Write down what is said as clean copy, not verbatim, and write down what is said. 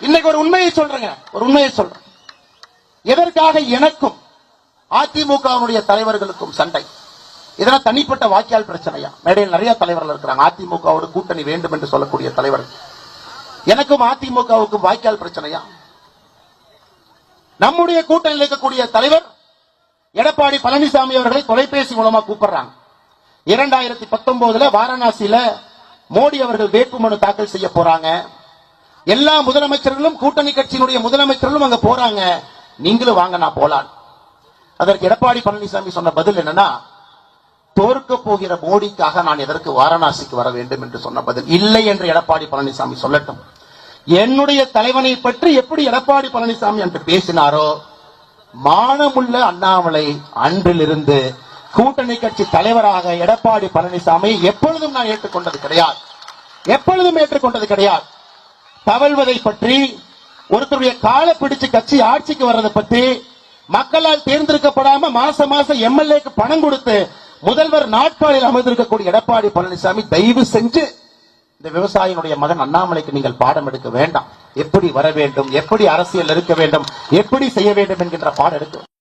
இன்னைக்கு ஒரு உண்மையை சொல்றேங்க, ஒரு உண்மையை சொல்றேன். எதற்காக எனக்கும் அதிமுகவுடைய தலைவர்களுக்கும் சண்டை? இதெல்லாம் தனிப்பட்ட வாக்கியால் பிரச்சனையா? மேடையில் நிறைய தலைவர்கள் இருக்கிறாங்க, அதிமுகவோடு கூட்டணி வேண்டும் என்று சொல்லக்கூடிய தலைவர்கள். எனக்கும் அதிமுகவுக்கும் வாக்கியால் பிரச்சனையா? நம்முடைய கூட்டணியில் இருக்கக்கூடிய தலைவர் எடப்பாடி பழனிசாமி அவர்களை தொலைபேசி மூலமா கூப்பிடுறாங்க. 2019 வாரணாசியில மோடி அவர்கள் வேட்புமனு தாக்கல் செய்ய போறாங்க. எல்லா முதலமைச்சர்களும் கூட்டணி கட்சியினுடைய முதலமைச்சர்களும் அங்க போறாங்க, நீங்களும் வாங்க நான் போலாம். அதற்கு எடப்பாடி பழனிசாமி சொன்ன பதில் என்னன்னா, தோற்க போகிற மோடிக்காக நான் எதற்கு வாரணாசிக்கு வர வேண்டும் என்று சொன்ன பதில். இல்லை என்று எடப்பாடி பழனிசாமி சொல்லட்டும். என்னுடைய தலைவனை பற்றி எப்படி எடப்பாடி பழனிசாமி என்று பேசினாரோ, மானமுள்ள அண்ணாமலை அன்றிலிருந்து கூட்டணி கட்சி தலைவராக எடப்பாடி பழனிசாமி எப்பொழுதும் நான் ஏற்றுக்கொண்டது கிடையாது, எப்பொழுதும் ஏற்றுக்கொண்டது கிடையாது. தவழ்வதை பற்றி, ஒருத்தருடைய காலை பிடிச்சு கட்சி ஆட்சிக்கு வர்றதை பற்றி, மக்களால் தேர்ந்தெடுக்கப்படாம மாசம் மாசம் எம்எல்ஏக்கு பணம் கொடுத்து முதல்வர் நாட்காலில் அமர்ந்திருக்கக்கூடிய எடப்பாடி பழனிசாமி, தயவு செஞ்சு இந்த விவசாயினுடைய மகன் அண்ணாமலைக்கு நீங்கள் பாடம் எடுக்க வேண்டாம். எப்படி வர வேண்டும், எப்படி அரசியல் இருக்க வேண்டும், எப்படி செய்ய வேண்டும் என்கின்ற பாடம் எடுக்க